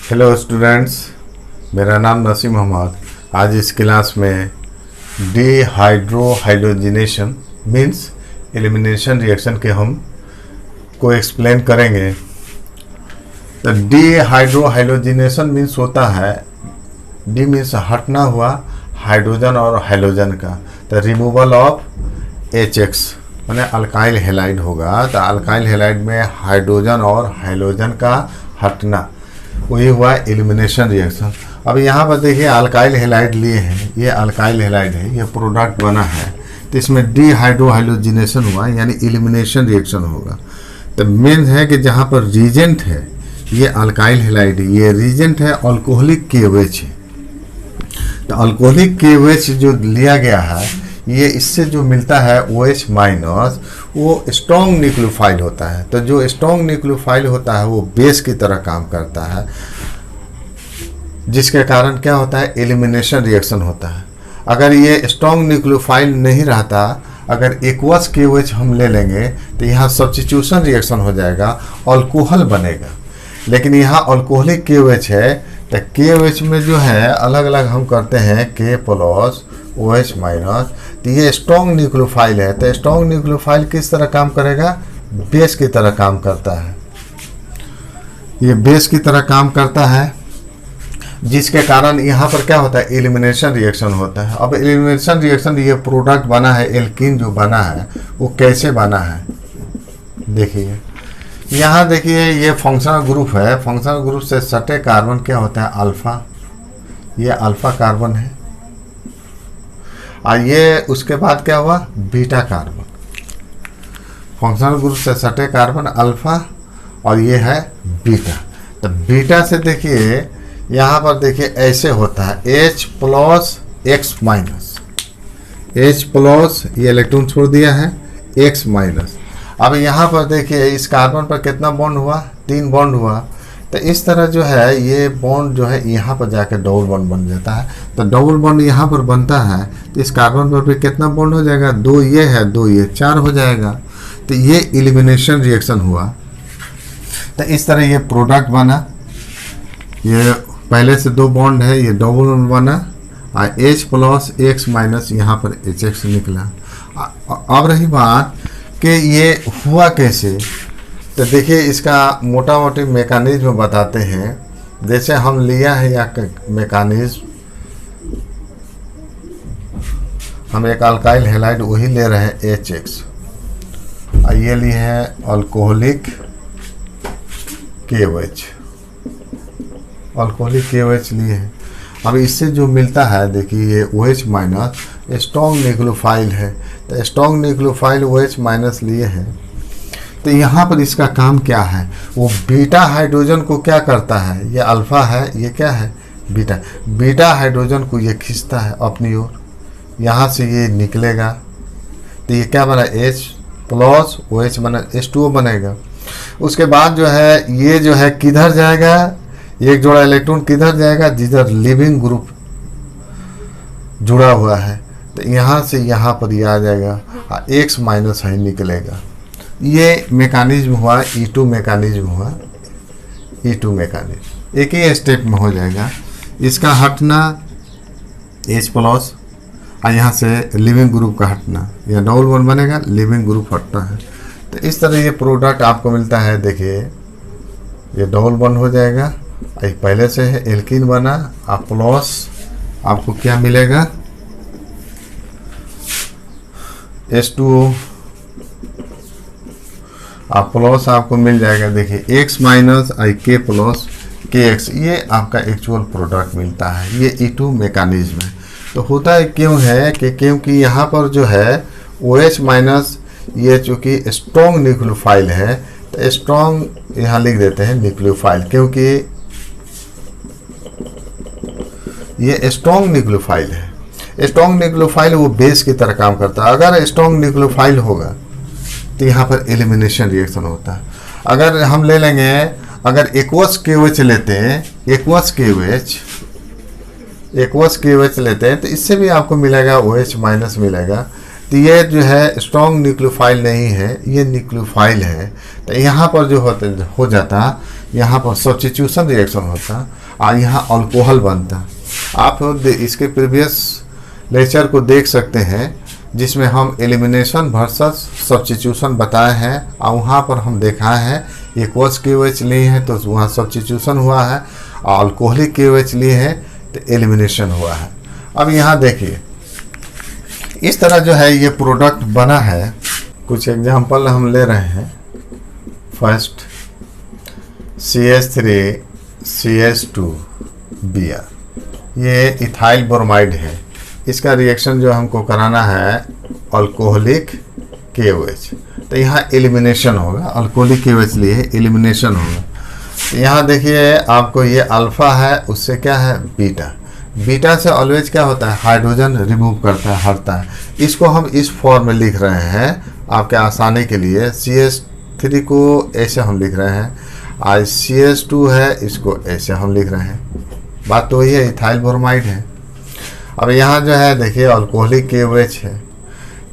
Hello students, मेरा नाम नसीम मोहम्मद। आज इस क्लास में डिहाइड्रोहाइड्रोजिनेशन मीन्स एलिमिनेशन रिएक्शन के हम को एक्सप्लेन करेंगे। तो डिहाइड्रोहाइड्रोजिनेशन मीन्स होता है, डी मीन्स हटना हुआ हाइड्रोजन और हैलोजन का, तो रिमूवल ऑफ HX माने अल्काइल हैलाइड होगा। तो अल्काइल हैलाइड में हाइड्रोजन और हैलोजन का हटना, वही हुआ एलिमिनेशन रिएक्शन। अब यहाँ पर देखिए अल्काइल हैलाइड लिए हैं, ये अल्काइल हैलाइड है, ये प्रोडक्ट बना है, तो इसमें डिहाइड्रोहाइड्रोजिनेशन हुआ यानी एलिमिनेशन रिएक्शन होगा। तो मेन है कि जहाँ पर रीजेंट है ये अल्काइल हैलाइड, ये रीजेंट है अल्कोहलिक KOH है। तो अल्कोहलिक KOH जो लिया गया है, ये इससे जो मिलता है OH माइनस, वो स्ट्रॉन्ग न्यूक्लियोफाइल होता है। तो जो स्ट्रॉन्ग न्यूक्लियोफाइल होता है वो बेस की तरह काम करता है, जिसके कारण क्या होता है, एलिमिनेशन रिएक्शन होता है। अगर ये स्ट्रॉन्ग न्यूक्लियोफाइल नहीं रहता, अगर एक्वस KOH हम ले लेंगे तो यहाँ सब्स्टिट्यूशन रिएक्शन हो जाएगा, अल्कोहल बनेगा। लेकिन यहाँ अल्कोहलिक KOH है, तो KOH में जो है अलग अलग हम करते हैं K प्लस OH माइनस। तो ये स्ट्रॉन्ग न्यूक्लियोफाइल है, तो स्ट्रॉन्ग न्यूक्लियोफाइल किस तरह काम करेगा, बेस की तरह काम करता है। ये बेस की तरह काम करता है, जिसके कारण यहाँ पर क्या होता है, एलिमिनेशन रिएक्शन होता है। अब एलिमिनेशन रिएक्शन, ये प्रोडक्ट बना है एल्कीन जो बना है, वो कैसे बना है देखिए। यहाँ देखिए ये फंक्शनल ग्रुप है, फंक्शनल ग्रुप से सटे कार्बन क्या होता है, अल्फा, ये अल्फा कार्बन है, और ये उसके बाद क्या हुआ, बीटा कार्बन। फंक्शनल ग्रुप से सटे कार्बन अल्फा और ये है बीटा। तो बीटा से देखिए यहाँ पर देखिए ऐसे होता है H plus X minus, H plus ये इलेक्ट्रॉन छोड़ दिया है, X माइनस। अब यहाँ पर देखिए इस कार्बन पर कितना बॉन्ड हुआ, 3 बॉन्ड हुआ। तो इस तरह जो है ये बॉन्ड जो है यहाँ पर जाकर डबल बॉन्ड बन जाता है। तो डबल बॉन्ड यहाँ पर बनता है, तो इस कार्बन पर भी कितना बॉन्ड हो जाएगा, 2 ये है, 2 ये, 4 हो जाएगा। तो ये एलिमिनेशन रिएक्शन हुआ। तो इस तरह ये प्रोडक्ट बना, ये पहले से 2 बॉन्ड है, ये डबल बॉन्ड बना, और H प्लस X माइनस यहाँ पर HX निकला। अब रही बात कि ये हुआ कैसे, तो देखिए इसका मोटा मोटी मैकेनिज्म बताते हैं। जैसे हम लिया है या मैकेनिज्म, हम एक अल्काइल हैलाइड वही ले रहे हैं HX, और ये लिए है अल्कोहलिक KOH, अल्कोहलिक KOH लिए हैं। अब इससे जो मिलता है देखिए ये OH माइनस स्ट्रॉन्ग न्यूक्लियोफाइल है, तो स्ट्रॉन्ग न्यूक्लियोफाइल OH माइनस लिए हैं। तो यहाँ पर इसका काम क्या है, वो बीटा हाइड्रोजन को क्या करता है, ये अल्फा है, ये क्या है, बीटा, बीटा हाइड्रोजन को ये खींचता है अपनी ओर, यहाँ से ये निकलेगा। तो ये क्या बना, H प्लस OH बना, H2O बनेगा। उसके बाद जो है ये जो है किधर जाएगा, एक जोड़ा इलेक्ट्रॉन किधर जाएगा, जिधर लिविंग ग्रुप जुड़ा हुआ है, तो यहाँ से यहाँ पर ये आ जाएगा, X माइनस है निकलेगा। ये मैकेनिज्म हुआ, E2 मैकेनिज्म हुआ, E2 मैकेनिज्म एक ही स्टेप में हो जाएगा। इसका हटना H प्लस, और यहाँ से लिविंग ग्रुप का हटना, यह डबल बॉन्ड बनेगा, लिविंग ग्रुप हटता है। तो इस तरह ये प्रोडक्ट आपको मिलता है। देखिए ये डबल बॉन्ड हो जाएगा, पहले से है एल्कीन बना, आप प्लस आपको क्या मिलेगा, H2O, आप प्लस आपको मिल जाएगा। देखिए X minus K plus KX, ये आपका एक्चुअल प्रोडक्ट मिलता है। ये E2 मैकेनिज्म है। तो होता है क्यों है कि क्योंकि यहाँ पर जो है OH माइनस, ये चूँकि स्ट्रॉन्ग न्यूक्लियोफाइल है, तो स्ट्रॉन्ग यहाँ लिख देते हैं न्यूक्लियोफाइल, क्योंकि ये स्ट्रॉन्ग न्यूक्लियोफाइल है। स्ट्रॉन्ग न्यूक्लियोफाइल वो बेस की तरह काम करता है। अगर स्ट्रॉन्ग न्यूक्लियोफाइल होगा तो यहाँ पर एलिमिनेशन रिएक्शन होता है। अगर हम ले लेंगे, अगर एक्वस KOH लेते हैं, एक्वस KOH लेते हैं, तो इससे भी आपको मिलेगा OH माइनस मिलेगा। तो ये जो है स्ट्रॉन्ग न्यूक्लियोफाइल नहीं है, ये न्यूक्लियोफाइल है। तो यहाँ पर जो हो जाता यहाँ पर सब्स्टिट्यूशन रिएक्शन होता और यहाँ अल्कोहल बनता। आप इसके प्रीवियस लेक्चर को देख सकते हैं जिसमें हम एलिमिनेशन वर्सेस सब्स्टिट्यूशन बताए हैं और वहाँ पर हम दिखाए हैं एक्वस KOH लिए हैं तो वहाँ सब्स्टिट्यूशन हुआ है और अल्कोहलिक KOH लिए हैं तो एलिमिनेशन हुआ है। अब यहाँ देखिए इस तरह जो है ये प्रोडक्ट बना है। कुछ एग्जांपल हम ले रहे हैं। फर्स्ट CH3CH2Br, ये इथाइल ब्रोमाइड है। इसका रिएक्शन जो हमको कराना है अल्कोहलिक KOH, तो यहाँ एलिमिनेशन होगा। अल्कोहलिक KOH लिए एलिमिनेशन होगा। तो यहाँ देखिए आपको ये अल्फा है, उससे क्या है बीटा। बीटा से ऑलवेज क्या होता है, हाइड्रोजन रिमूव करता है, हटता है। इसको हम इस फॉर्म में लिख रहे हैं आपके आसानी के लिए। CH3 को ऐसे हम लिख रहे हैं, आज CH2 है इसको ऐसे हम लिख रहे हैं। बात तो वही है, इथाइल ब्रोमाइड है। अब यहाँ जो है देखिए अल्कोहलिक KOH है,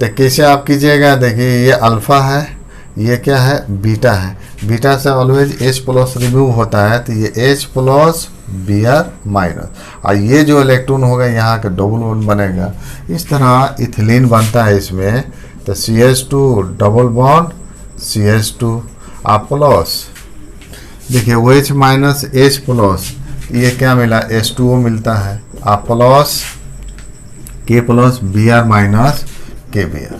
तो कैसे आप कीजिएगा, देखिए ये अल्फ़ा है, ये क्या है बीटा है। बीटा से ऑलवेज H+ रिमूव होता है, तो ये H+ Br माइनस, और ये जो इलेक्ट्रॉन होगा यहाँ का डबल बॉन्ड बनेगा। इस तरह इथिलीन बनता है इसमें, तो CH2 डबल बॉन्ड CH2 आप प्लस देखिए OH माइनस H+, ये क्या मिला H2O मिलता है, आप plus K+ Br minus KBr।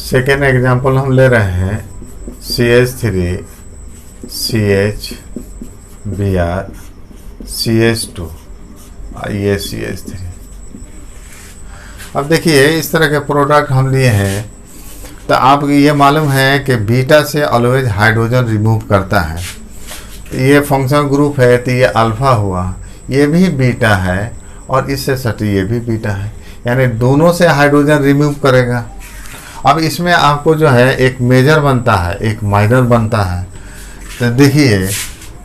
Second example हम ले रहे हैं CH3CH Br CH2, ये CH3। अब देखिए इस तरह के प्रोडक्ट हम लिए हैं, तो आपको ये मालूम है कि बीटा से ऑलवेज हाइड्रोजन रिमूव करता है। ये फंक्शनल ग्रुप है, तो ये अल्फा हुआ, ये भी बीटा है और इससे सटी ये भी बीटा है, यानी दोनों से हाइड्रोजन रिमूव करेगा। अब इसमें आपको जो है एक मेजर बनता है, एक माइनर बनता है। तो देखिए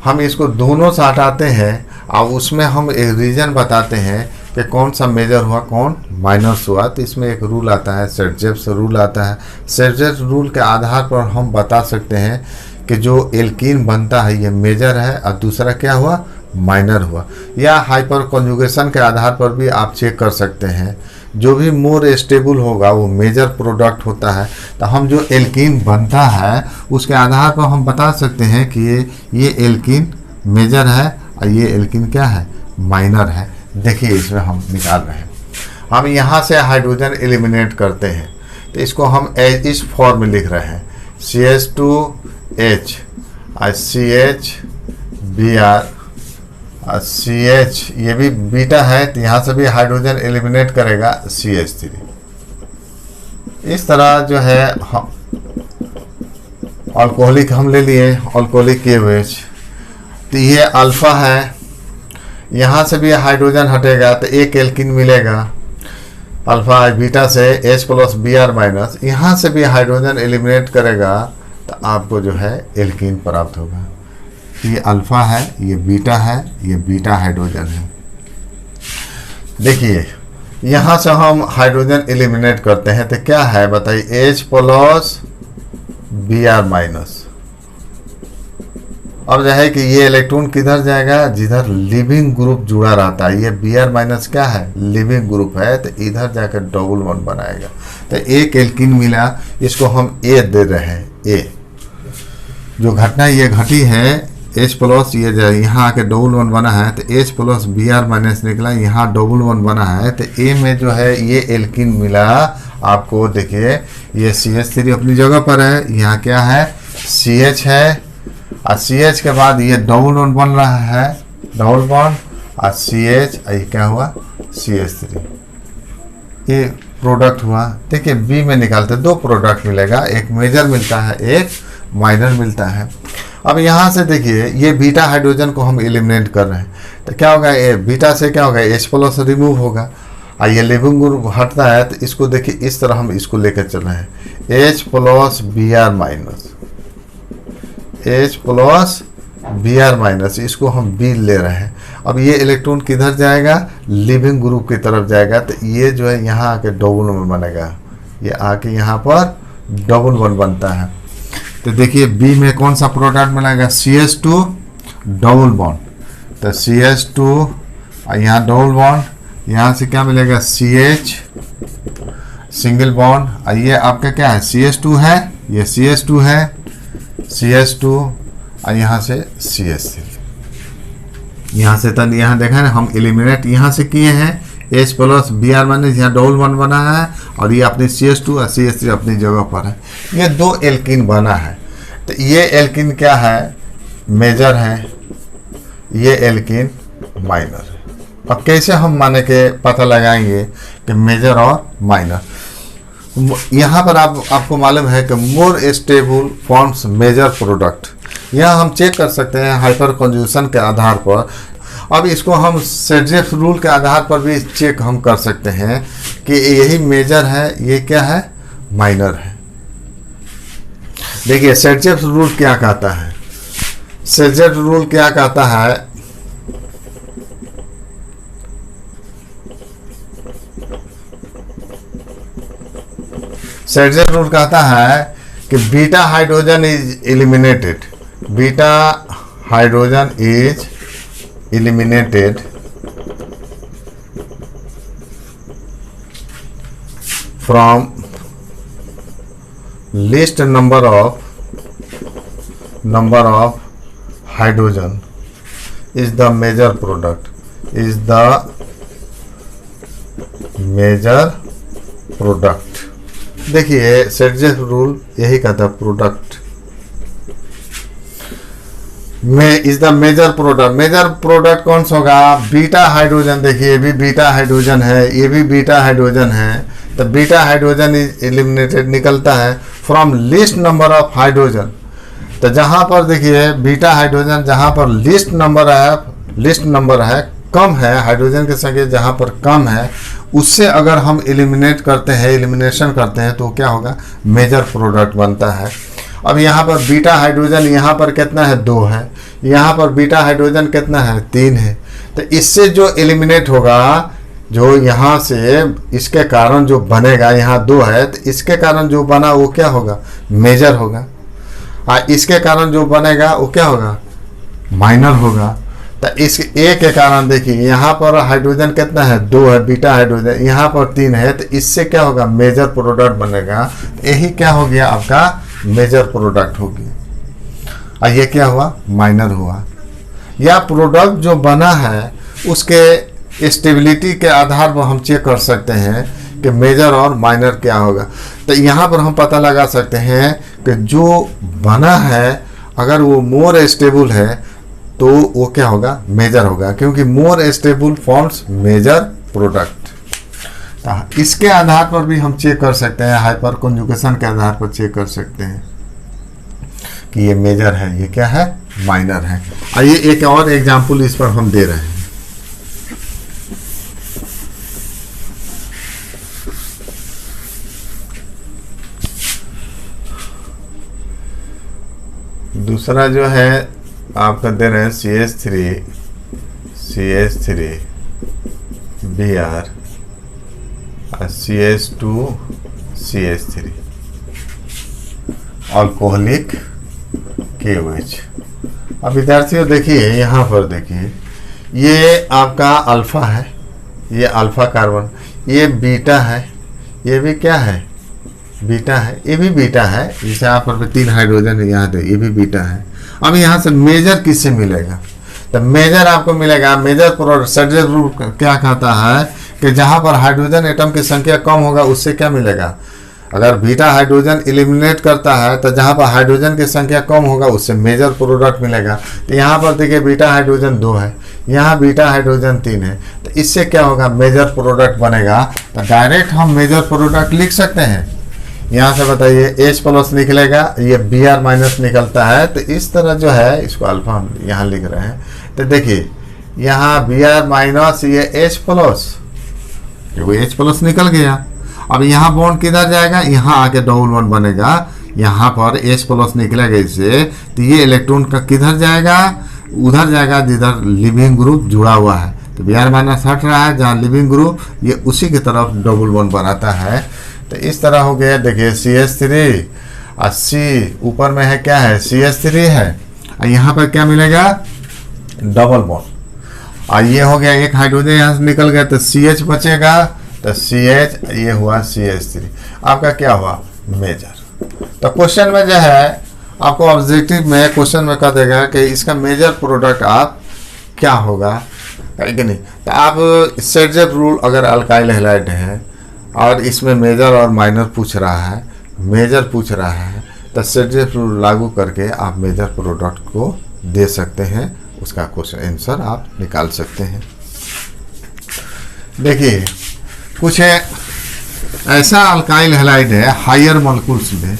हम इसको दोनों से हटाते हैं और उसमें हम एक रीजन बताते हैं कि कौन सा मेजर हुआ कौन माइनर हुआ। तो इसमें एक रूल आता है, सेट-जेप्स रूल आता है। सेट-जेप्स रूल के आधार पर हम बता सकते हैं कि जो एल्कीन बनता है ये मेजर है और दूसरा क्या हुआ माइनर हुआ। या हाइपर कॉन्जुगेशन के आधार पर भी आप चेक कर सकते हैं, जो भी मोर स्टेबल होगा वो मेजर प्रोडक्ट होता है। तो हम जो एल्कीन बनता है उसके आधार पर हम बता सकते हैं कि ये एल्कीन मेजर है और ये एल्कीन क्या है माइनर है। देखिए इसमें हम निकाल रहे हैं, हम यहाँ से हाइड्रोजन एलिमिनेट करते हैं, तो इसको हम इस फॉर्म में लिख रहे हैं CH2H और CH Br और CH, ये भी बीटा है तो यहाँ से भी हाइड्रोजन एलिमिनेट करेगा CH3। इस तरह जो है अल्कोहलिक हम ले लिए, अल्कोहलिक KOH, तो ये अल्फा है, यहाँ से भी हाइड्रोजन हटेगा तो एक एल्कीन मिलेगा अल्फा बीटा से H+ Br माइनस, यहाँ से भी हाइड्रोजन एलिमिनेट करेगा तो आपको जो है एल्कीन प्राप्त होगा। ये अल्फा है, ये बीटा है, ये बीटा हाइड्रोजन है। देखिए यहाँ से हम हाइड्रोजन एलिमिनेट करते हैं तो क्या है बताइए H+ Br माइनस। अब जो है कि ये इलेक्ट्रॉन किधर जाएगा, जिधर लिविंग ग्रुप जुड़ा रहता है। ये Br माइनस क्या है लिविंग ग्रुप है, तो इधर जाकर डबल बॉन्ड बनाएगा। तो एक एल्कीन मिला, इसको हम A दे रहे हैं। A जो घटना ये घटी है H+, ये यहाँ आके डबल बॉन्ड बना है तो H+ Br माइनस निकला, यहाँ डबल बॉन्ड बना है तो A में जो है ये एल्कीन मिला आपको। देखिए ये CH3 अपनी जगह पर है, यहाँ क्या है CH है और CH के बाद ये डबल बॉन्ड बन रहा है, डबल बॉन्ड और CH, ये क्या हुआ CH3, ये प्रोडक्ट हुआ। देखिए B में निकालते दो प्रोडक्ट मिलेगा, एक मेजर मिलता है एक माइनर मिलता है। अब यहाँ से देखिए ये बीटा हाइड्रोजन को हम एलिमिनेट कर रहे हैं, तो क्या होगा, ये बीटा से क्या होगा, H प्लस रिमूव होगा और ये लिविंग ग्रुप हटता है, तो इसको देखिए इस तरह हम इसको लेकर चल रहे हैं, H plus Br minus, H plus Br minus, इसको हम B ले रहे हैं। अब ये इलेक्ट्रॉन किधर जाएगा, लिविंग ग्रुप की तरफ जाएगा, तो ये जो है यहाँ आके डबल बॉन्ड बनेगा, ये आके यहाँ पर डबल बॉन्ड बनता है। तो देखिए B में कौन सा प्रोडक्ट मिलेगा, CH2 डबल बॉन्ड, तो CH2 और यहाँ डबल बॉन्ड, यहाँ से क्या मिलेगा, CH सिंगल बॉन्ड, और ये आपका क्या है, CH2 है, ये CH2 है, CH2 और यहाँ से CH3, यहाँ से तन यहाँ देखा ना हम एलिमिनेट यहाँ से किए हैं, H प्लस Br माइनस, यहाँ डबल बॉन्ड बना है और ये अपनी CH2 और CH3 अपनी जगह पर है, ये दो एल्किन बना है। तो ये एल्किन क्या है, मेजर है, ये एल्किन माइनर है। अब कैसे हम माने के पता लगाएंगे कि मेजर और माइनर, यहाँ पर आपको मालूम है कि more stable forms major product, यहाँ हम चेक कर सकते हैं हाइपर कंजुगेशन के आधार पर। अब इसको हम सेड्जेफ रूल के आधार पर भी चेक हम कर सकते हैं कि यही मेजर है, ये क्या है, माइनर है। देखिए सेड्जेफ रूल क्या कहता है, सेड्जेफ रूल क्या कहता है, सेड्जेफ रूल कहता है कि beta hydrogen is eliminated, beta hydrogen is eliminated from least number of hydrogen is the major product, is the major product। देखिए सेड्जेफ रूल यही कहता है, प्रोडक्ट में is the major product. Major product कौन सा होगा, बीटा हाइड्रोजन, देखिए ये भी बीटा हाइड्रोजन है, ये भी बीटा हाइड्रोजन है, तो बीटा हाइड्रोजन इज एलिमिनेटेड निकलता है from least number of hydrogen. तो जहाँ पर देखिए बीटा हाइड्रोजन जहाँ पर लिस्ट नंबर है कम है, हाइड्रोजन की संख्या जहाँ पर कम है उससे अगर हम एलिमिनेट करते हैं, एलिमिनेशन करते हैं, तो क्या होगा, मेजर प्रोडक्ट बनता है। अब यहाँ पर बीटा हाइड्रोजन यहाँ पर कितना है, 2 है, यहाँ पर बीटा हाइड्रोजन कितना है, 3 है, तो इससे जो एलिमिनेट होगा, जो यहाँ से इसके कारण जो बनेगा, यहाँ 2 है तो इसके कारण जो बना वो क्या होगा, मेजर होगा, और इसके कारण जो बनेगा वो क्या होगा, माइनर होगा। तो इस ए के कारण देखिए यहाँ पर हाइड्रोजन कितना है, 2 है बीटा हाइड्रोजन, यहाँ पर 3 है, तो इससे क्या होगा, मेजर प्रोडक्ट बनेगा। यही क्या हो गया, आपका मेजर प्रोडक्ट हो गया, और ये क्या हुआ, माइनर हुआ। या प्रोडक्ट जो बना है उसके स्टेबिलिटी के आधार पर हम चेक कर सकते हैं कि मेजर और माइनर क्या होगा। तो यहाँ पर हम पता लगा सकते हैं कि जो बना है अगर वो मोर स्टेबल है तो वो क्या होगा, मेजर होगा, क्योंकि more stable forms major product. इसके आधार पर भी हम चेक कर सकते हैं, हाइपर कंजुगेशन के आधार पर चेक कर सकते हैं कि ये मेजर है, ये क्या है, माइनर है। आइए एक और एग्जांपल इस पर हम दे रहे हैं। दूसरा जो है आपका दे रहे हैं CH3 Br CH2 CH3 alcoholic KOH। अब विद्यार्थियों देखिए यहाँ पर देखिए ये आपका अल्फा है, ये अल्फा कार्बन, ये बीटा है, ये भी क्या है, बीटा है, ये भी बीटा है, जैसे यहाँ पर 3 हाइड्रोजन है, यहाँ ये भी बीटा है। अब यहाँ से मेजर किससे मिलेगा, तो मेजर आपको मिलेगा, मेजर प्रोडक्ट सेड्जेफ रूल क्या कहता है कि जहाँ पर हाइड्रोजन एटम की संख्या कम होगा उससे क्या मिलेगा, अगर बीटा हाइड्रोजन एलिमिनेट करता है तो जहाँ पर हाइड्रोजन की संख्या कम होगा उससे मेजर प्रोडक्ट मिलेगा। तो यहाँ पर देखिए बीटा हाइड्रोजन 2 है, यहाँ बीटा हाइड्रोजन 3 है, तो इससे क्या होगा, मेजर प्रोडक्ट बनेगा। तो डायरेक्ट हम मेजर प्रोडक्ट लिख सकते हैं, यहाँ से बताइए H प्लस निकलेगा, ये Br माइनस निकलता है। तो इस तरह जो है इसको अल्फा हम यहाँ लिख रहे हैं। तो देखिए यहाँ Br माइनस ये H प्लस, क्योंकि H प्लस निकल गया। अब यहाँ बॉन्ड किधर जाएगा, यहाँ आके डबल बॉन्ड बनेगा, यहाँ पर H प्लस निकलेगा इससे। तो ये इलेक्ट्रॉन का किधर जाएगा, उधर जाएगा जिधर लिविंग ग्रुप जुड़ा हुआ है। तो Br माइनस हट रहा है, जहाँ लिविंग ग्रुप ये उसी की तरफ डबल बॉन्ड बनाता है। तो इस तरह हो गया। देखिए CH3 और C ऊपर में है, क्या है CH3 है, और यहाँ पर क्या मिलेगा डबल बॉन्ड। और ये हो गया, एक हाइड्रोजन यहाँ से निकल गया, तो CH बचेगा, तो CH ये हुआ CH3। आपका क्या हुआ मेजर। तो क्वेश्चन में जो है आपको ऑब्जेक्टिव में क्वेश्चन में कह देगा कि इसका मेजर प्रोडक्ट आप क्या होगा, है कि नहीं। तो आप सेडजेप रूल अगर अल्काइल हैलाइड है और इसमें मेजर और माइनर पूछ रहा है, मेजर पूछ रहा है, तो सेडजेप रूल लागू करके आप मेजर प्रोडक्ट को दे सकते हैं, उसका क्वेश्चन आंसर आप निकाल सकते हैं। देखिए कुछ है ऐसा अल्काइल हैलाइड है हायर मॉलिक्यूल्स में,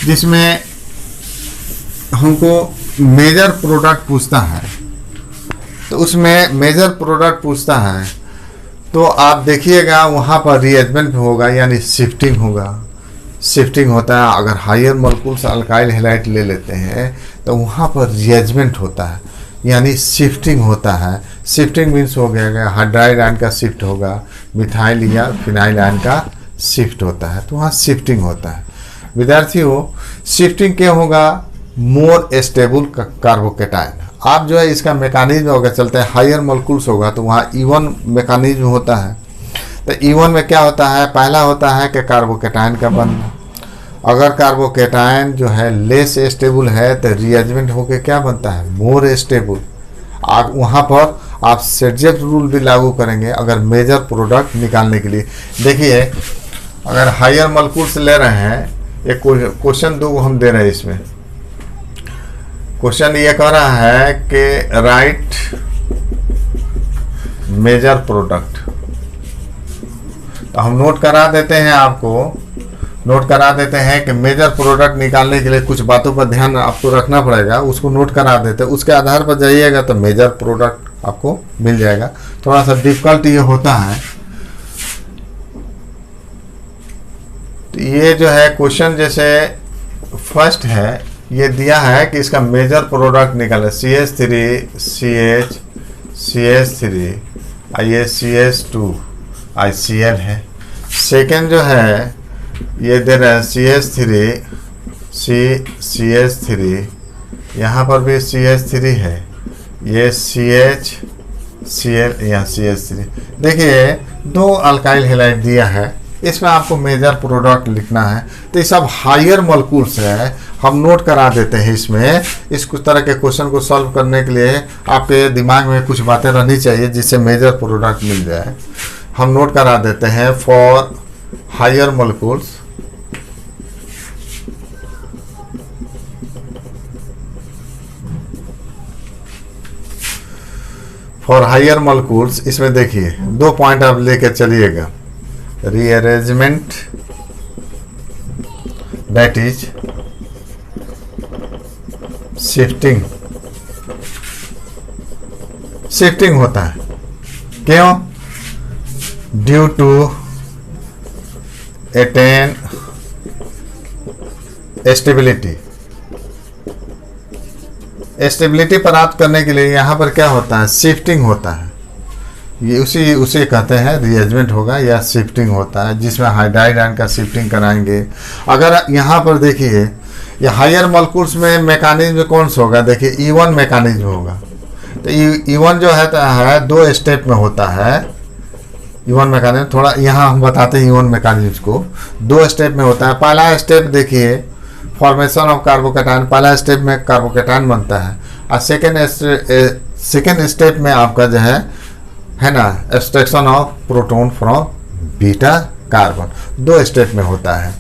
जिसमें हमको मेजर प्रोडक्ट पूछता है। तो उसमें मेजर प्रोडक्ट पूछता है तो आप देखिएगा वहाँ पर रीअरेंजमेंट होगा, यानी शिफ्टिंग होगा। शिफ्टिंग होता है, अगर हायर मॉलिक्यूल्स अल्काइल हैलाइड ले लेते हैं तो वहाँ पर रीअरेंजमेंट होता है, यानी शिफ्टिंग होता है। शिफ्टिंग मीन्स हो गया हाइड्राइड आयन का शिफ्ट होगा, मिथाइल या फिनाइल आयन का शिफ्ट होता है, तो वहाँ शिफ्टिंग होता है। विद्यार्थियों शिफ्टिंग क्या होगा, मोर स्टेबल कार्बोकेटाइन। आप जो है इसका मैकेनिज्म होगा, चलते हैं हायर मॉलिक्यूल्स होगा तो वहाँ E1 मैकेनिज्म होता है। तो E1 में क्या होता है, पहला होता है कि कार्बोकेटाइन का बनना। अगर कार्बोकेटाइन जो है लेस स्टेबल है तो रीअरेंजमेंट होकर क्या बनता है, मोर स्टेबल। आप वहाँ पर आप सेडजेप रूल भी लागू करेंगे अगर मेजर प्रोडक्ट निकालने के लिए। देखिए अगर हायर मॉलिक्यूल्स ले रहे हैं, एक क्वेश्चन दो हम दे रहे हैं, इसमें क्वेश्चन ये कह रहा है कि राइट मेजर प्रोडक्ट। तो हम नोट करा देते हैं, आपको नोट करा देते हैं कि मेजर प्रोडक्ट निकालने के लिए कुछ बातों पर ध्यान आपको रखना पड़ेगा, उसको नोट करा देते हैं। उसके आधार पर जाइएगा तो मेजर प्रोडक्ट आपको मिल जाएगा। थोड़ा सा डिफिकल्ट ये होता है। तो ये जो है क्वेश्चन जैसे फर्स्ट है, ये दिया है कि इसका मेजर प्रोडक्ट निकाले CH3 CH CH3 ये CH2 ICl है। सेकेंड जो है ये दे रहे हैं CH3 CH3, यहाँ पर भी CH3 है, ये CH यहाँ CH3। देखिए दो अल्काइल हैलाइड दिया है, इसमें आपको मेजर प्रोडक्ट लिखना है। तो ये सब हायर मॉलिक्यूल्स है, हम नोट करा देते हैं इसमें। इस कुछ तरह के क्वेश्चन को सॉल्व करने के लिए आपके दिमाग में कुछ बातें रहनी चाहिए जिससे मेजर प्रोडक्ट मिल जाए। हम नोट करा देते हैं for higher molecules, for higher molecules. इसमें देखिए दो पॉइंट आप लेकर चलिएगा, rearrangement that is shifting. Shifting होता है क्यों, due to attain stability. Stability प्राप्त करने के लिए यहाँ पर क्या होता है, शिफ्टिंग होता है। ये उसे कहते हैं रीअरेंजमेंट होगा या शिफ्टिंग होता है, जिसमें हाइड्राइड आयन का शिफ्टिंग कराएंगे। अगर यहाँ पर देखिए ये हायर मॉलिक्यूल्स में मैकेनिज्म कौन सा होगा, देखिए E1 मैकेनिज्म होगा। तो E1 जो है दो स्टेप में होता है। E1 मैकेनिज्म थोड़ा यहाँ हम बताते हैं, E1 मैकेनिज्म को दो स्टेप में होता है। पहला स्टेप देखिए फॉर्मेशन ऑफ कार्बोकेटाइन, पहला स्टेप में कार्बोकेटाइन बनता है, और सेकेंड स्टेप में आपका जो है ना extraction of proton from beta carbon, दो स्टेप में होता है।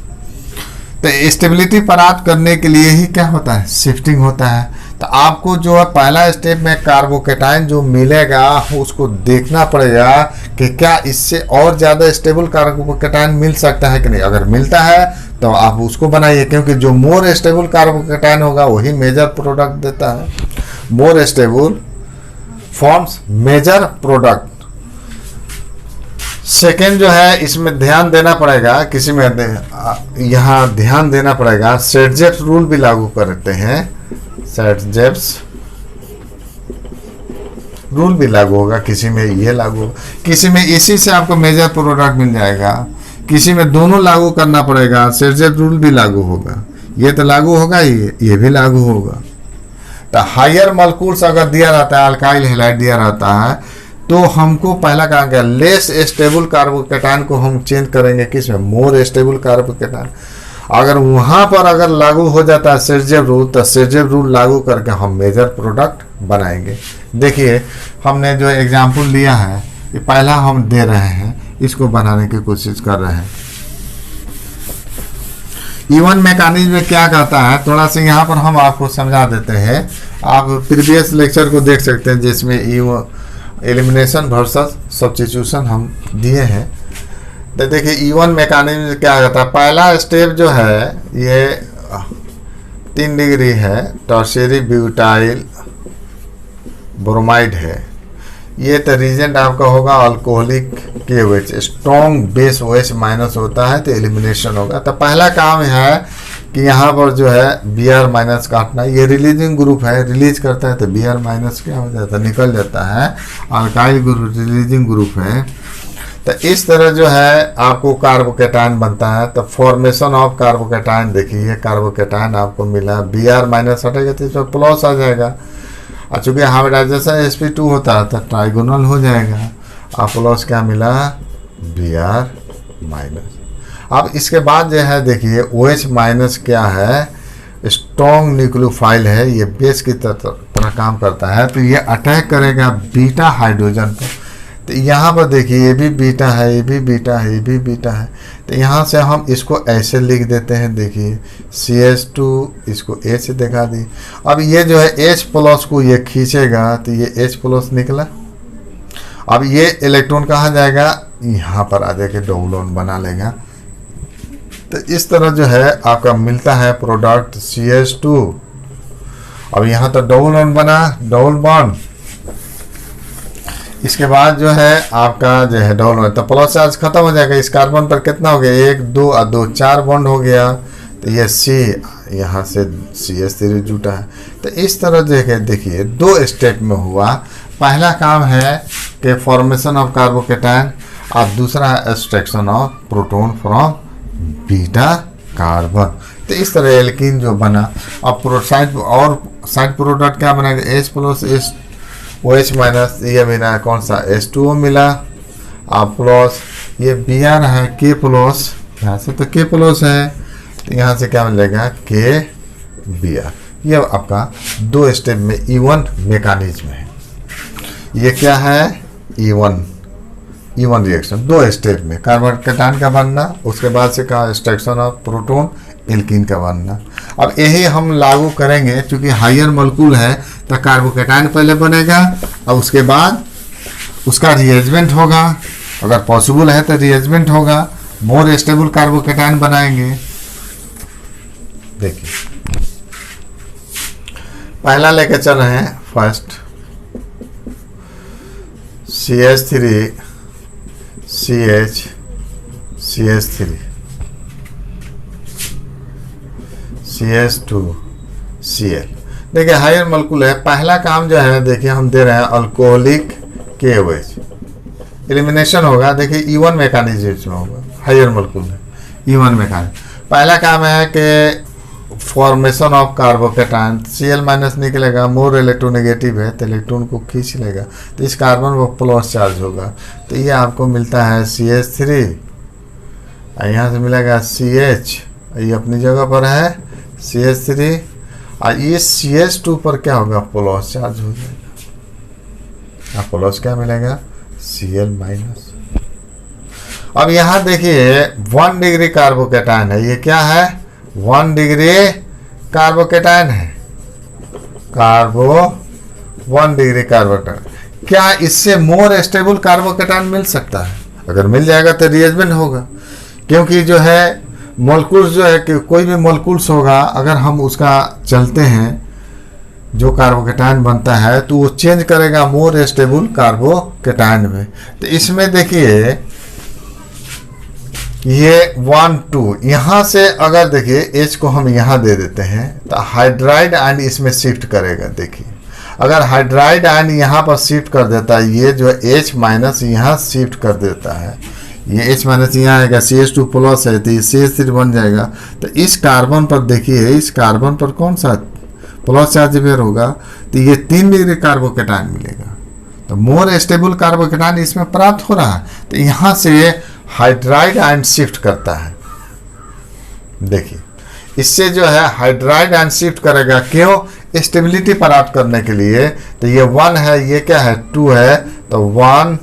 तो स्टेबिलिटी प्राप्त करने के लिए ही क्या होता है, शिफ्टिंग होता है। तो आपको जो है पहला स्टेप में कार्बोकेटाइन जो मिलेगा उसको देखना पड़ेगा कि क्या इससे और ज़्यादा स्टेबल कार्बोकेटायन मिल सकता है कि नहीं। अगर मिलता है तो आप उसको बनाइए, क्योंकि जो मोर स्टेबल कार्बोकेटायन होगा वही मेजर प्रोडक्ट देता है। More stable forms major product. Second जो है, इसमें ध्यान देना पड़ेगा, किसी में यहाँ ध्यान देना पड़ेगा, सेटजेप्स रूल भी लागू करते हैं। सेटजेप्स रूल भी लागू होगा, किसी में ये लागू होगा, किसी में इसी से आपको मेजर प्रोडक्ट मिल जाएगा, किसी में दोनों लागू करना पड़ेगा। सेटजेप्स रूल भी लागू होगा, ये तो लागू होगा, ये भी लागू होगा। तो हायर मॉलिक्यूल्स अगर दिया रहता है, अल्काइल हैलाइड दिया रहता है, तो हमको पहला कहा गया लेस स्टेबल कार्बोकेटायन को हम चेंज करेंगे किसमें, मोर स्टेबल कार्बोकेटायन। अगर वहाँ पर अगर लागू हो जाता है सेटजेप्स रूल, तो सेटजेप्स रूल लागू करके हम मेजर प्रोडक्ट बनाएंगे। देखिए हमने जो एग्जाम्पल लिया है, ये पहला हम दे रहे हैं, इसको बनाने की कोशिश कर रहे हैं। इवन मैकेनिज्म में क्या कहता है, थोड़ा सा यहाँ पर हम आपको समझा देते हैं। आप प्रीवियस लेक्चर को देख सकते हैं, जिसमें एलिमिनेशन वर्सेस सब्स्टिट्यूशन हम दिए हैं। तो देखिए इवन मैकेनिज्म क्या कहता है, पहला स्टेप जो है ये 3 डिग्री है, टर्शियरी ब्यूटाइल ब्रोमाइड है। ये तो रीजेंट आपका होगा alcoholic KOH, strong base OH minus होता है, तो एलिमिनेशन होगा। तो पहला काम है कि यहाँ पर जो है Br माइनस काटना। ये रिलीजिंग ग्रुप है, रिलीज करता है तो Br माइनस क्या हो जाता है, निकल जाता है। अल्काइल ग्रुप रिलीजिंग ग्रुप है। तो इस तरह जो है आपको कार्बोकेटायन बनता है। तो फॉर्मेशन ऑफ कार्बोकेटायन देखिए, कार्बोकेटायन आपको मिला, Br माइनस हटेगा तो इसमें प्लस आ जाएगा, और चूँकि हाइब्रिडाइजेशन sp2 होता है तो ट्राइगोनल हो जाएगा। आप प्लस क्या मिला, Br माइनस। अब इसके बाद जो है देखिए OH माइनस क्या है, स्ट्रॉन्ग न्यूक्लियोफाइल है, ये बेस की तरह काम करता है। तो ये अटैक करेगा बीटा हाइड्रोजन पर। तो यहाँ पर देखिए ये भी बीटा है, ये भी बीटा है, ये भी बीटा है। तो यहाँ से हम इसको ऐसे लिख देते हैं, देखिए CH2, इसको H दिखा दी। अब ये जो है H प्लस को ये खींचेगा तो ये H प्लस निकला। अब ये इलेक्ट्रॉन कहाँ जाएगा, यहाँ पर आ जाके डबल बॉन्ड बना लेगा। तो इस तरह जो है आपका मिलता है प्रोडक्ट CH2। अब यहाँ तो डबल बॉन्ड बना, डबल बॉन्ड। इसके बाद जो है आपका जो है डबल बॉन्ड, तो प्लस चार्ज खत्म हो जाएगा। इस कार्बन पर कितना हो गया, 1 2 और 2 4 बॉन्ड हो गया। तो ये C यहाँ से CH3 जुटा है। तो इस तरह देखिए 2 स्टेप में हुआ। पहला काम है कि फॉर्मेशन ऑफ कार्बोकेटायन, और दूसरा है extraction of proton from beta carbon. तो इस तरह एल्कीन जो बना। अब साइड प्रोडक्ट क्या बनेगा, H प्लस OH माइनस, ये मिला कौन सा, H2O मिला। अब प्लस ये Br है, K प्लस, यहाँ से तो K प्लस है, तो यहाँ से क्या मिलेगा, KBr। ये आपका 2 स्टेप में इवन मैकेनिज्म है। ये क्या है, इवन रिएक्शन 2 स्टेप में, कार्बोकेटायन का बनना, उसके बाद से का एक्सट्रैक्शन ऑफ प्रोटॉन, एल्कीन का बनना। अब यही हम लागू करेंगे, क्योंकि हायर मॉलिक्यूल है तो कार्बोकेटायन पहले बनेगा और उसके बाद उसका रिएरेंजमेंट होगा। अगर पॉसिबल है तो रिएरेंजमेंट होगा, मोर स्टेबल कार्बोकेटायन बनाएंगे। देखिए पहला लेके चल रहे हैं, first CH3 CH CH3 CH2 Cl। देखिए हायर मॉलिक्यूल है। पहला काम जो है देखिए हम दे रहे हैं अल्कोहलिक KOH, एलिमिनेशन होगा। देखिए इवन मैकेनिज्म होगा, हायर मॉलिक्यूल है, इवन मैकेनिज्म। पहला काम है कि formation of carbocation, Cl minus निकलेगा, मोर इलेक्ट्रोनेगेटिव है तो इलेक्ट्रॉन को खींच लेगा, तो इस कार्बन पर प्लस चार्ज होगा। तो ये आपको मिलता है CH3, यहाँ से मिलेगा CH, ये अपनी जगह पर है CH3, और ये CH2 पर क्या होगा, प्लस चार्ज हो जाएगा। प्लस क्या मिलेगा, Cl माइनस। अब यहाँ देखिए 1 डिग्री कार्बोकेटायन है, ये क्या है, 1 डिग्री कार्बोकेटायन है, 1 डिग्री कार्बोकेटायन। क्या इससे मोर स्टेबल कार्बोकेटायन मिल सकता है? अगर मिल जाएगा तो रीअरेंजमेंट होगा, क्योंकि जो है मॉलिक्यूल्स जो है कि कोई भी मॉलिक्यूल्स होगा, अगर हम उसका चलते हैं जो कार्बोकेटायन बनता है तो वो चेंज करेगा मोर स्टेबल कार्बोकेटायन में। तो इसमें देखिए ये 1 2 यहाँ से अगर देखिए H को हम यहाँ दे देते हैं तो हाइड्राइड आयन इसमें शिफ्ट करेगा। देखिए अगर हाइड्राइड आयन यहाँ पर शिफ्ट कर देता है, ये जो H माइनस यहाँ शिफ्ट कर देता है, ये H माइनस यहाँ आएगा, CH2 प्लस है तो ये CH3 बन जाएगा। तो इस कार्बन पर देखिए, इस कार्बन पर कौन सा प्लस चार्ज वेयर होगा, तो ये 3 डिग्री कार्बोकेटायन मिलेगा। तो मोर स्टेबल कार्बोकेटायन इसमें प्राप्त हो रहा है। तो यहाँ से हाइड्राइड आयन शिफ्ट करता है। देखिए इससे जो है हाइड्राइड आयन शिफ्ट करेगा, क्यों? स्टेबिलिटी प्राप्त करने के लिए। तो ये 1 है, ये क्या है 2 है, तो 1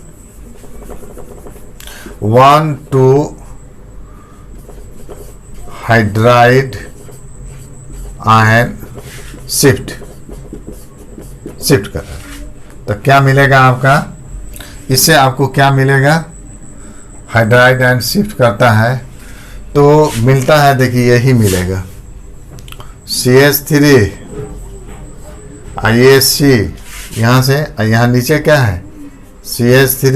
1 2 हाइड्राइड आयन शिफ्ट कर रहा है। तो क्या मिलेगा आपका, इससे आपको क्या मिलेगा? हाइड्राइड आयन शिफ्ट करता है तो मिलता है, देखिए यही मिलेगा CH3 ISC, यहाँ से यहाँ नीचे क्या है CH3,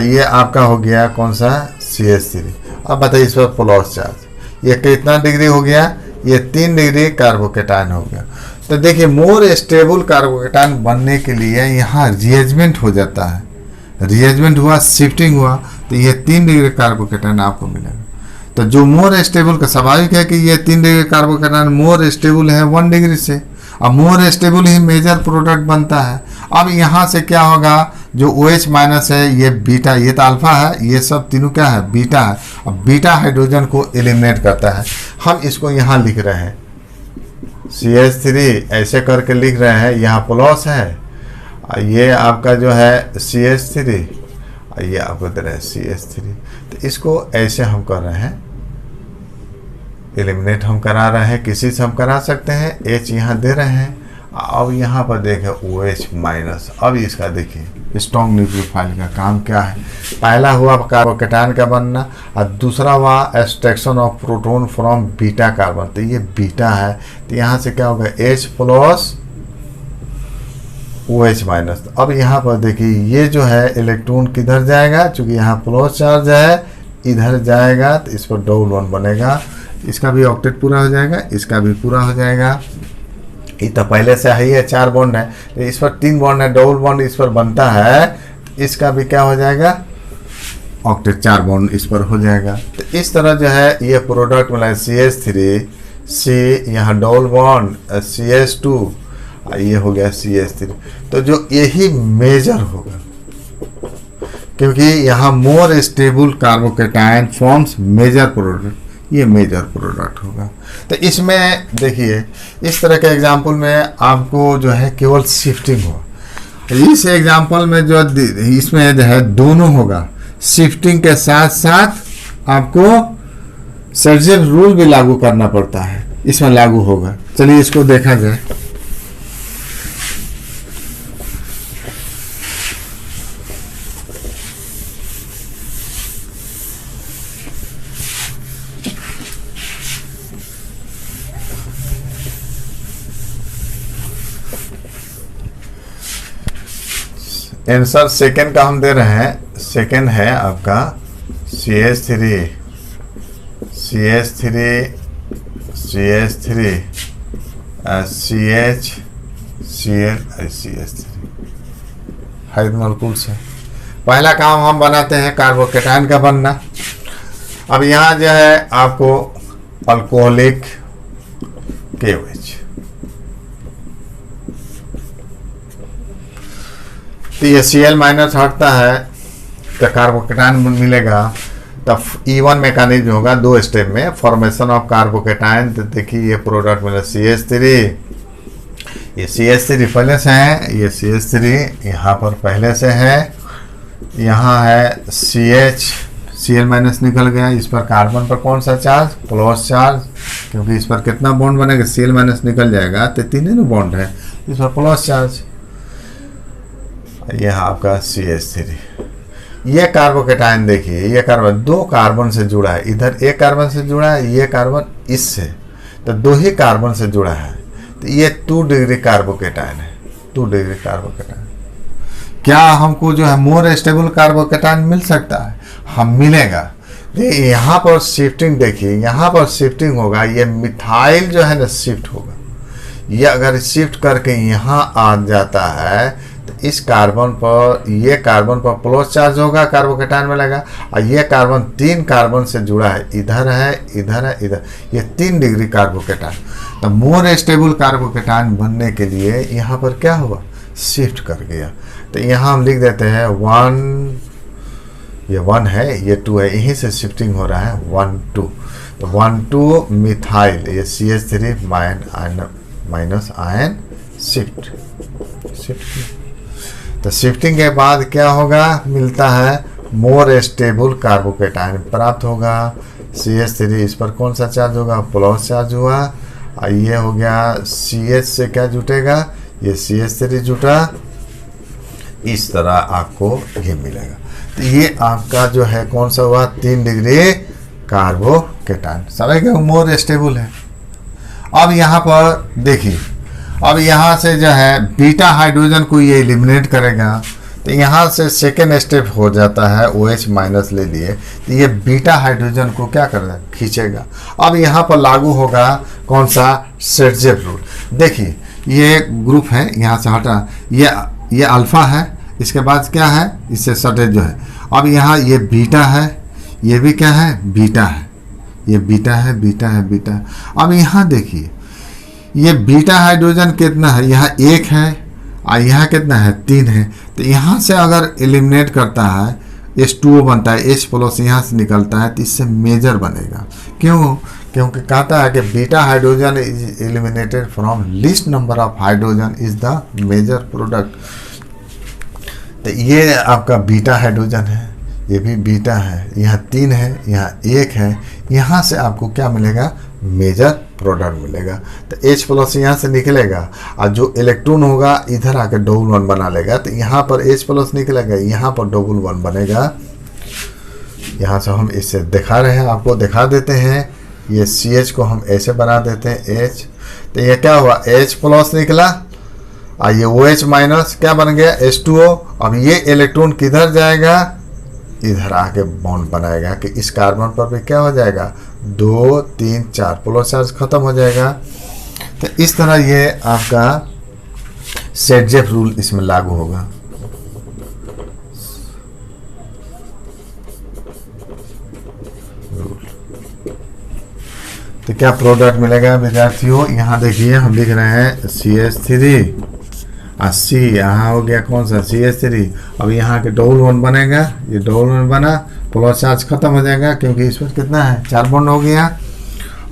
ये आपका हो गया कौन सा CH3। अब बताइए इस पर प्लस चार्ज, ये कितना डिग्री हो गया? ये 3 डिग्री कार्बोकेटायन हो गया। तो देखिए मोर स्टेबल कार्बोकेटायन बनने के लिए यहाँ रीअरेंजमेंट हो जाता है, रीअरेंजमेंट हुआ, शिफ्टिंग हुआ, तो ये 3 डिग्री कार्बोकेटायन आपको मिलेगा। तो जो मोर स्टेबल का स्वाभाविक है कि ये 3 डिग्री कार्बोकेटायन मोर स्टेबल है 1 डिग्री से। अब मोर स्टेबल ही मेजर प्रोडक्ट बनता है। अब यहाँ से क्या होगा, जो OH माइनस है ये बीटा, ये तो अल्फा है, ये सब तीनों क्या है बीटा है। अब बीटा हाइड्रोजन को एलिमिनेट करता है। हम इसको यहाँ लिख रहे हैं CH3 ऐसे करके लिख रहे हैं, यहाँ प्लस है, ये आपका जो है CH3, ये आपको दे रहे हैं CH3। तो इसको ऐसे हम कर रहे हैं, एलिमिनेट हम करा रहे हैं, किसी से हम करा सकते हैं, H यहाँ दे रहे हैं। अब यहाँ पर देखें OH माइनस। अब इसका देखिए स्ट्रॉन्ग न्यूक्लियोफाइल का काम क्या है। पहला हुआ कार्बोकेटायन का बनना और दूसरा हुआ extraction of proton from beta carbon. तो ये बीटा है, तो यहाँ से क्या होगा H प्लस OH माइनस। अब यहाँ पर देखिए ये जो है इलेक्ट्रॉन किधर जाएगा, चूँकि यहाँ प्लस चार्ज है, इधर जाएगा तो इस पर डबल बॉन्ड बनेगा, इसका भी ऑक्टेट पूरा हो जाएगा, इसका भी पूरा हो जाएगा। ये तो पहले से ही है 4 बॉन्ड है, तो इस पर 3 बॉन्ड है, डबल बॉन्ड इस पर बनता है, तो इसका भी क्या हो जाएगा ऑक्टेट 4 बॉन्ड इस पर हो जाएगा। तो इस तरह जो है ये प्रोडक्ट मिला CH3 C, यहाँ डबल बॉन्ड CH2, ये हो गया CH3। तो जो यही मेजर होगा, क्योंकि यहाँ more stable carbocation forms major product, ये मेजर प्रोडक्ट होगा। तो इसमें देखिए इस तरह के एग्जाम्पल में आपको जो है केवल शिफ्टिंग हो। इस एग्जाम्पल में जो इसमें जो है दोनों होगा, शिफ्टिंग के साथ साथ आपको सर्जियल रूल भी लागू करना पड़ता है, इसमें लागू होगा। चलिए इसको देखा जाए। आंसर सेकेंड का हम दे रहे हैं। सेकेंड है आपका CH3 CH Cl CH3 hydrogen molecules है। पहला काम हम बनाते हैं कार्बोकेटायन का बनना। अब यहाँ जो है आपको अल्कोहलिक KOH, तो ये Cl माइनस हटता है तो कार्बोकेटायन मिलेगा। तब E1 मैकेनिज्म होगा 2 स्टेप में, फॉर्मेशन ऑफ कार्बोकेटायन। तो देखिए ये प्रोडक्ट मिला CH3, ये CH3 पहले से है, ये CH3 यहाँ पर पहले से है, यहाँ है Cl माइनस निकल गया। इस पर कार्बन पर कौन सा चार्ज, प्लस चार्ज, क्योंकि इस पर कितना बॉन्ड बनेगा, Cl माइनस निकल जाएगा तो 3 बॉन्ड है, इस पर प्लस चार्ज। यह आपका CH3। ये कार्बोकेटाइन देखिए, ये कार्बन 2 कार्बन से जुड़ा है, इधर एक कार्बन से जुड़ा है, ये कार्बन इससे, तो 2 ही कार्बन से जुड़ा है, तो ये 2 डिग्री कार्बोकेटाइन है, 2 डिग्री कार्बोकेटाइन। क्या हमको जो है मोर स्टेबल कार्बोकेटाइन मिल सकता है? हम मिलेगा। यहाँ पर शिफ्टिंग देखिए, यहाँ पर शिफ्टिंग होगा, ये मिथाइल जो है ना शिफ्ट होगा, ये अगर शिफ्ट करके यहाँ आ जाता है तो इस कार्बन पर, ये कार्बन पर प्लस चार्ज होगा, कार्बोकेटाइन मिलेगा, और ये कार्बन 3 कार्बन से जुड़ा है, इधर है, इधर है, इधर, ये 3 डिग्री कार्बोकेटाइन। तो मोर स्टेबल कार्बोकेटाइन बनने के लिए यहाँ पर क्या हुआ? शिफ्ट कर गया। तो यहाँ हम लिख देते हैं 1, ये 1 है, ये 2 है, यहीं से शिफ्टिंग हो रहा है 1 2, तो 1 2 मिथाइल, ये CH3 माइनस आयन शिफ्ट। तो शिफ्टिंग के बाद क्या होगा? मिलता है मोर स्टेबल कार्बोकेटाइन प्राप्त होगा। CH3 इस पर कौन सा चार्ज होगा? प्लस चार्ज हुआ, और ये हो गया CH से क्या जुटेगा? ये CH3 जुटा, इस तरह आपको ये मिलेगा। तो ये आपका जो है कौन सा हुआ? 3 डिग्री कार्बोकेटाइन। समझ गए? मोर स्टेबल है। अब यहाँ पर देखिए, अब यहाँ से जो है बीटा हाइड्रोजन को ये एलिमिनेट करेगा, तो यहाँ से सेकेंड स्टेप हो जाता है, OH माइनस ले लिए, तो ये बीटा हाइड्रोजन को क्या करेगा? खींचेगा। अब यहाँ पर लागू होगा कौन सा? सेटजेप रूल। देखिए ये ग्रुप है, यहाँ से हटा, ये अल्फा है, इसके बाद क्या है? इससे सटे जो है, अब यहाँ ये बीटा है, ये भी क्या है? बीटा है, ये बीटा है, बीटा है, बीटा। अब यहाँ देखिए, ये बीटा हाइड्रोजन कितना है? यहाँ 1 है, और यहाँ कितना है? 3 है। तो यहाँ से अगर एलिमिनेट करता है, H2O बनता है, H प्लस यहाँ से निकलता है, तो इससे मेजर बनेगा। क्यों? क्योंकि कहता है कि beta hydrogen is eliminated from least number of hydrogen is the major product. तो ये आपका बीटा हाइड्रोजन है, ये भी बीटा है, यहाँ 3 है, यहाँ 1 है, यहाँ से आपको क्या मिलेगा? मेजर प्रोडक्ट मिलेगा। तो H प्लस यहाँ से निकलेगा, और जो इलेक्ट्रॉन होगा इधर आकर डबल 1 बना लेगा, तो यहाँ पर H प्लस निकलेगा, यहाँ पर डबल 1 बनेगा। यहाँ से हम इससे दिखा रहे हैं, आपको दिखा देते हैं। ये CH को हम ऐसे बना देते हैं H, तो ये क्या हुआ? H प्लस निकला, और ये OH माइनस क्या बन गया? H2O। अब ये इलेक्ट्रॉन किधर जाएगा? इधर आके बॉन्ड बनाएगा, कि इस कार्बन पर भी क्या हो जाएगा? 2 3 4 प्लस चार्ज खत्म हो जाएगा। तो इस तरह ये आपका सेटजेप रूल इसमें लागू होगा। तो क्या प्रोडक्ट मिलेगा विद्यार्थियों? यहाँ देखिए हम लिख रहे हैं CH3 और C, यहाँ हो गया कौन सा? CH3। अब यहाँ के डबल 1 बनेगा, ये डबल 1 बना, प्लस चार्ज खत्म हो जाएगा, क्योंकि इस पर कितना है? 4 बॉन्ड हो गया।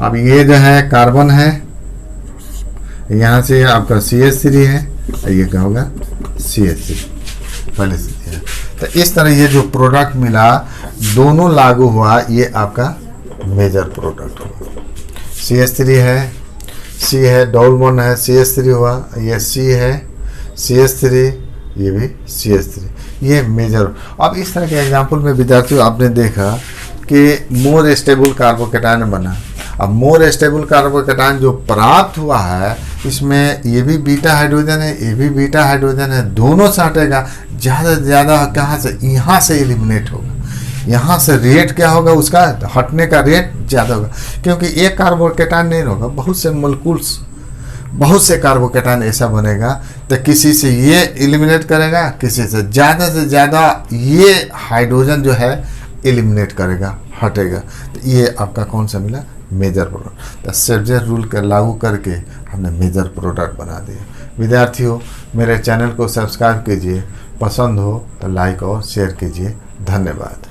अब ये जो है कार्बन है, यहाँ से आपका CH3 है, ये क्या होगा? CH3 पहले से दिया। तो इस तरह ये जो प्रोडक्ट मिला, दोनों लागू हुआ, ये आपका मेजर प्रोडक्ट हुआ। CH3 है, C है, डबल 1 है, CH3 हुआ, ये C है, CH3, ये भी CH3, ये मेजर। अब इस तरह के एग्जाम्पल में विद्यार्थियों आपने देखा कि मोर स्टेबल कार्बोकेटाइन बना। अब मोर स्टेबल कार्बोकेटाइन जो प्राप्त हुआ है, इसमें ये भी बीटा हाइड्रोजन है, ये भी बीटा हाइड्रोजन है, दोनों से हटेगा। ज़्यादा से ज़्यादा कहाँ से? यहाँ से एलिमिनेट होगा। यहाँ से रेट क्या होगा उसका? हटने का रेट ज़्यादा होगा, क्योंकि एक कार्बोकेटाइन नहीं होगा, बहुत से मोलिक्यूल्स, बहुत से कार्बोकेटाइन ऐसा बनेगा। तो किसी से ये एलिमिनेट करेगा, किसी से ज़्यादा ये हाइड्रोजन जो है एलिमिनेट करेगा, हटेगा। तो ये आपका कौन सा मिला? Major product. तो सेटजेप रूल का लागू करके हमने मेजर प्रोडक्ट बना दिया। विद्यार्थियों, मेरे चैनल को सब्सक्राइब कीजिए, पसंद हो तो लाइक और शेयर कीजिए। धन्यवाद।